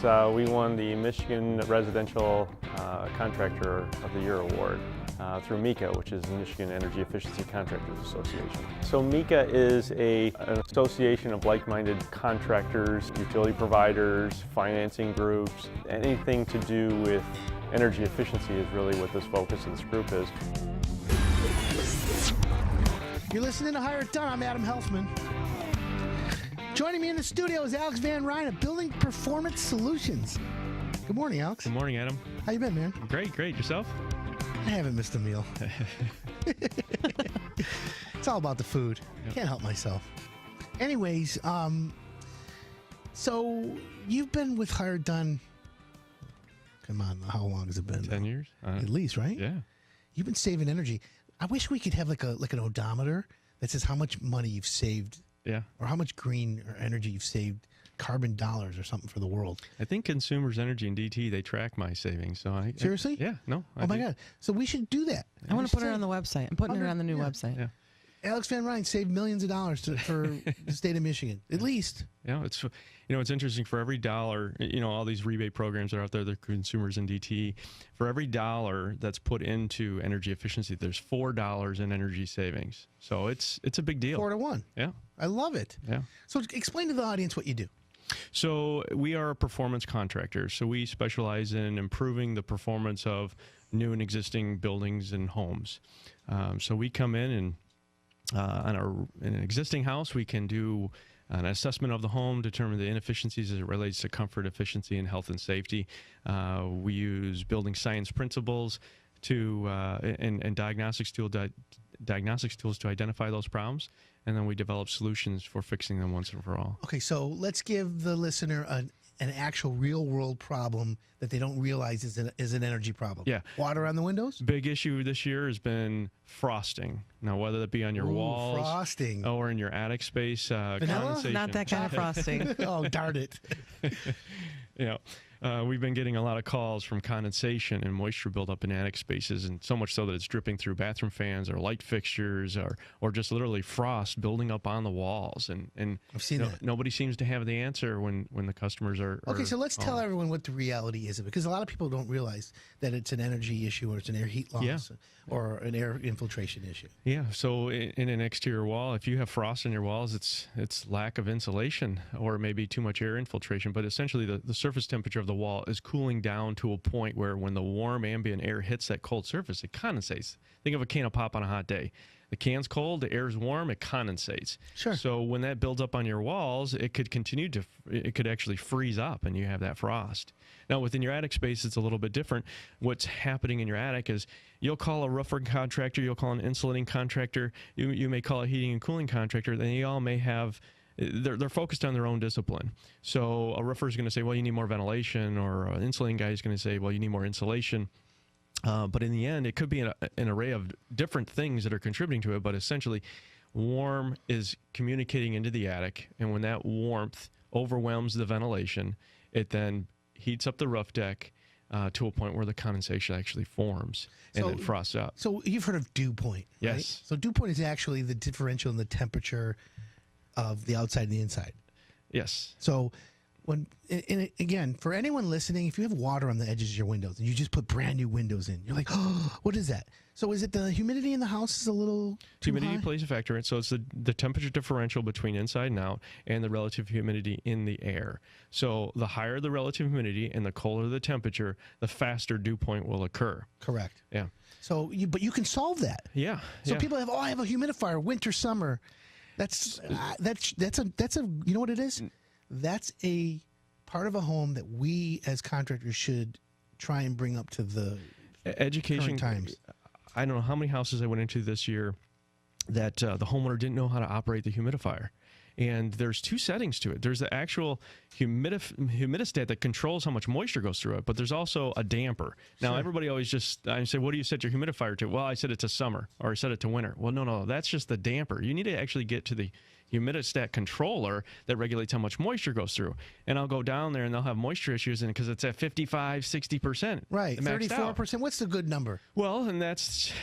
Yes, we won the Michigan Residential Contractor of the Year award through MICA, which is the Michigan Energy Efficiency Contractors Association. So MICA is an association of like-minded contractors, utility providers, financing groups. Anything to do with energy efficiency is really what this focus of this group is. You're listening to Hire It Done. I'm Adam Helfman. Joining me in the studio is Alex Van Rijn of Building Performance Solutions. Good morning, Alex. Good morning, Adam. How you been, man? Great. Yourself? I haven't missed a meal. It's all about the food. Yep. Can't help myself. Anyways, so you've been with Hire It Done. Come on, how long has it been? 10 years? At least, right? Yeah. You've been saving energy. I wish we could have like an odometer that says how much money you've saved. Yeah. Or how much green or energy you've saved, carbon dollars or something for the world. I think Consumers Energy and DT, they track my savings. So Seriously? Yeah. No. Oh my God. So we should do that. I want to put it on the website. I'm putting it on the new website. Yeah. Alex Van Rijn saved millions of dollars for the state of Michigan, at least. Yeah, it's interesting. For every dollar, all these rebate programs are out there, the Consumers and DT. For every dollar that's put into energy efficiency, there's $4 in energy savings. So it's a big deal. 4 to 1. Yeah. I love it. Yeah. So explain to the audience what you do. So we are a performance contractor. So we specialize in improving the performance of new and existing buildings and homes. So we come in and in an existing house, we can do an assessment of the home, determine the inefficiencies as it relates to comfort, efficiency, and health and safety. We use building science principles and diagnostics tools to identify those problems, and then we develop solutions for fixing them once and for all. Okay, so let's give the listener an actual real-world problem that they don't realize is an energy problem. Yeah. Water on the windows? Big issue this year has been frosting. Now, whether that be on your walls frosting. or in your attic space, condensation. Not that kind of frosting. Oh, darn it. We've been getting a lot of calls from condensation and moisture buildup in attic spaces, and so much so that it's dripping through bathroom fans or light fixtures or just literally frost building up on the walls. And I've seen that. Nobody seems to have the answer when the customers are. Okay, so let's tell everyone what the reality is, because a lot of people don't realize that it's an energy issue or it's an air heat loss or an air infiltration issue. Yeah, so in an exterior wall, if you have frost in your walls, it's lack of insulation or maybe too much air infiltration. But essentially, the surface temperature of the wall is cooling down to a point where when the warm ambient air hits that cold surface, it condensates. Think of a can of pop on a hot day. The can's cold, the air's warm, it condensates. Sure. So when that builds up on your walls, it could actually freeze up and you have that frost. Now within your attic space, it's a little bit different. What's happening in your attic is you'll call a roofer contractor, you'll call an insulating contractor, you may call a heating and cooling contractor, then you all may have they're focused on their own discipline. So a roofer is going to say, well, you need more ventilation, or an insulating guy is going to say, well, you need more insulation. But in the end, it could be an array of different things that are contributing to it, but essentially warm is communicating into the attic, and when that warmth overwhelms the ventilation, it then heats up the roof deck to a point where the condensation actually forms and then frosts up. So you've heard of dew point, right? Yes. So dew point is actually the differential in the temperature of the outside and the inside. Yes. So again, for anyone listening, if you have water on the edges of your windows and you just put brand new windows in, you're like, oh, what is that? So is it the humidity in the house is a little too Humidity high? plays a factor in it. So it's the temperature differential between inside and out and the relative humidity in the air. So the higher the relative humidity and the colder the temperature, the faster dew point will occur. Correct. Yeah. So but you can solve that. Yeah. So people have, I have a humidifier, winter, summer. That's a you know what it is? That's a part of a home that we as contractors should try and bring up to the education current times. I don't know how many houses I went into this year that the homeowner didn't know how to operate the humidifier. And there's two settings to it. There's the actual humidistat that controls how much moisture goes through it, but there's also a damper. Now, everybody always I say, what do you set your humidifier to? Well, I set it to summer, or I set it to winter. Well, no, that's just the damper. You need to actually get to the humidistat controller that regulates how much moisture goes through. And I'll go down there and they'll have moisture issues in it because it's at 55, 60%. Right, maxed out. 34%. What's the good number? Well, and this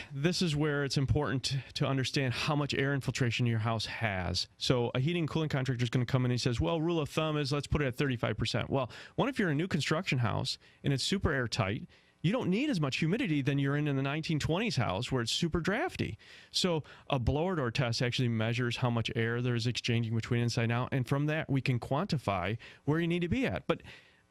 is where it's important to understand how much air infiltration your house has. So a heating and cooling contractor is going to come in and he says, well, rule of thumb is let's put it at 35%. Well, what if you're in a new construction house and it's super airtight? You don't need as much humidity than you're in the 1920s house where it's super drafty. So a blower door test actually measures how much air there is exchanging between inside and out. And from that, we can quantify where you need to be at. But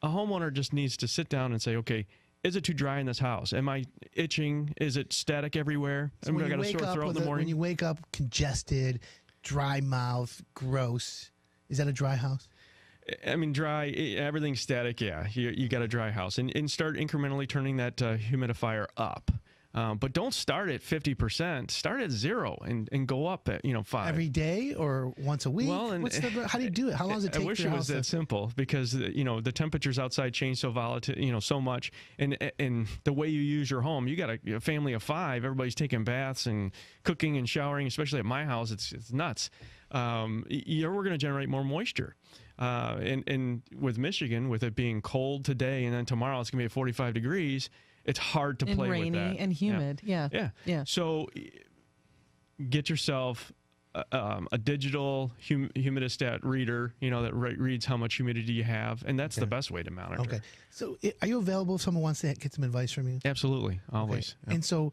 a homeowner just needs to sit down and say, okay, is it too dry in this house? Am I itching? Is it static everywhere? So Am I got a sore throat in the morning? when you wake up congested, dry mouth, gross, is that a dry house? I mean, dry, everything's static, yeah. You got a dry house. And start incrementally turning that humidifier up. But don't start at 50%. Start at 0 and go up at 5. Every day or once a week? Well, how do you do it? How long does it take? I wish it was that simple because the temperatures outside change so volatile, so much, and the way you use your home. You got a family of 5. Everybody's taking baths and cooking and showering. Especially at my house, it's nuts. We're going to generate more moisture. And with Michigan, with it being cold today and then tomorrow it's going to be at 45 degrees, it's hard to play with that. And rainy and humid. Yeah. So get yourself a digital humidistat reader, that reads how much humidity you have, and that's the best way to monitor. Okay. So are you available if someone wants to get some advice from you? Absolutely. Always. Okay. Yeah. And so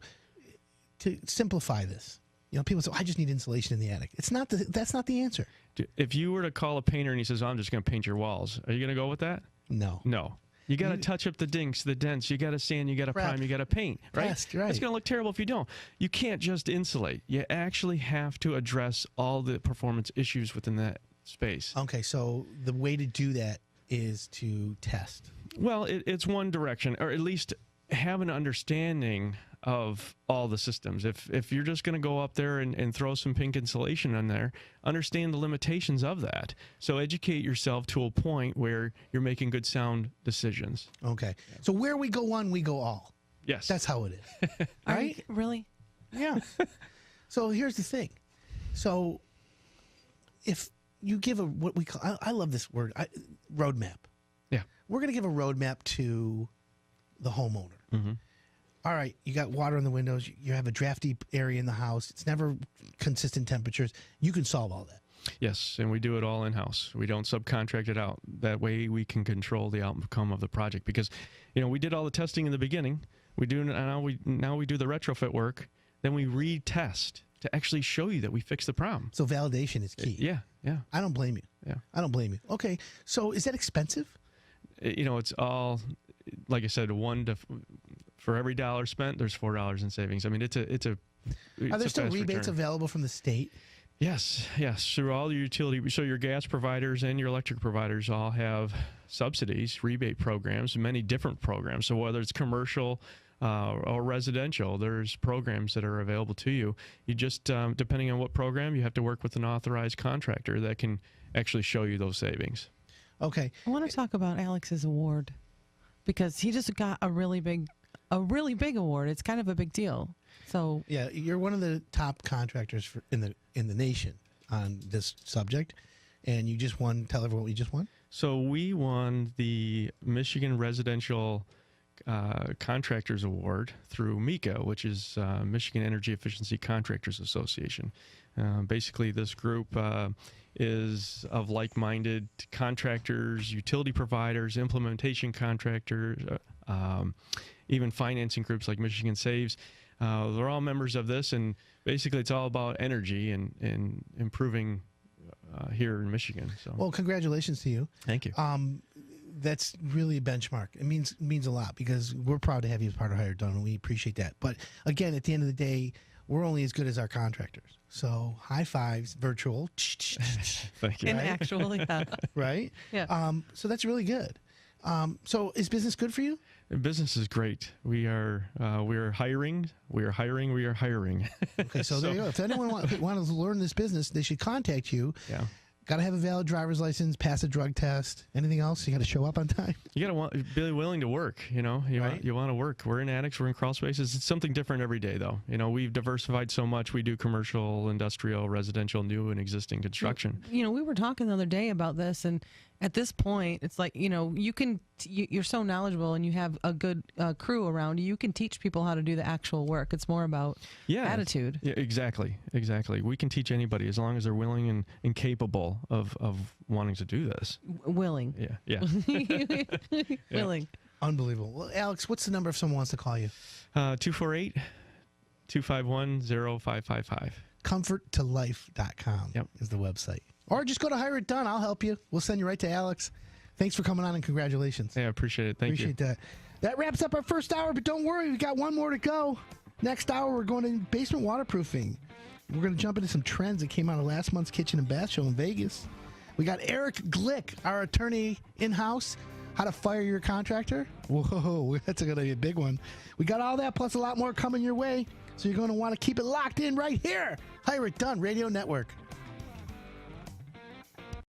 to simplify this, people say, I just need insulation in the attic. That's not the answer. If you were to call a painter and he says, I'm just going to paint your walls, are you going to go with that? No. You got to touch up the dinks, the dents. You got to sand. You got to prime. You got to paint. Right? Yes, right. It's going to look terrible if you don't. You can't just insulate. You actually have to address all the performance issues within that space. Okay, so the way to do that is to test. Well, it's one direction, or at least have an understanding of all the systems. If you're just going to go up there and throw some pink insulation on there, understand the limitations of that. So educate yourself to a point where you're making good sound decisions. Okay. So where we go one, we go all. Yes. That's how it is. Right? Really? Yeah. So here's the thing. So if you give what we call, I love this word, roadmap. Yeah. We're going to give a roadmap to the homeowner. Mm-hmm. All right, you got water in the windows. You have a drafty area in the house. It's never consistent temperatures. You can solve all that. Yes, and we do it all in-house. We don't subcontract it out. That way we can control the outcome of the project because, we did all the testing in the beginning. We do now we do the retrofit work. Then we retest to actually show you that we fixed the problem. So validation is key. Yeah. I don't blame you. Yeah. I don't blame you. Okay, so is that expensive? It's all, like I said, for every dollar spent, there's $4 in savings. I mean, it's Are there still rebates available from the state? Yes, through all your utility. So your gas providers and your electric providers all have subsidies, rebate programs, many different programs. So whether it's commercial or residential, there's programs that are available to you. You just, depending on what program, you have to work with an authorized contractor that can actually show you those savings. Okay. I want to talk about Alex's award because he just got a really big award. It's kind of a big deal. So yeah, you're one of the top contractors in the nation on this subject, and you just won. Tell everyone what you just won. So we won the Michigan Residential Contractors Award through MECA, which is Michigan Energy Efficiency Contractors Association. Basically, this group is of like-minded contractors, utility providers, implementation contractors, even financing groups like Michigan Saves. They're all members of this, and basically it's all about energy and improving here in Michigan. So, well, congratulations to you. Thank you. That's really a benchmark. It means a lot because we're proud to have you as part of Higher Done, and we appreciate that. But again, at the end of the day, we're only as good as our contractors. So high fives, virtual. Thank you. and actually, yeah. Right? Yeah. So that's really good. So is business good for you? Business is great. We are hiring. We are hiring. Okay, so there you go. If anyone wants to learn this business, they should contact you. Yeah. Got to have a valid driver's license, pass a drug test. Anything else? You got to show up on time. You got to be willing to work, you know. You Right. want to work. We're in attics, we're in crawl spaces. It's something different every day, though. You know, we've diversified so much. We do commercial, industrial, residential, new and existing construction. You know, we were talking the other day about this, and at this point, it's like, you know, you're so knowledgeable and you have a good crew around you. You can teach people how to do the actual work. It's more about attitude. Yeah, exactly. We can teach anybody as long as they're willing and capable of wanting to do this. Willing. Yeah. Willing. Unbelievable. Well, Alex, what's the number if someone wants to call you? 248-251-0555. Comforttolife.com is the website. Or just go to Hire It Done. I'll help you. We'll send you right to Alex. Thanks for coming on and congratulations. Yeah, I appreciate it. Thank you. Appreciate that. That wraps up our first hour, but don't worry, we got one more to go. Next hour, we're going to basement waterproofing. We're going to jump into some trends that came out of last month's Kitchen and Bath Show in Vegas. We got Eric Glick, our attorney in-house, how to fire your contractor. Whoa, that's going to be a big one. We got all that plus a lot more coming your way, so you're going to want to keep it locked in right here. Hire It Done Radio Network.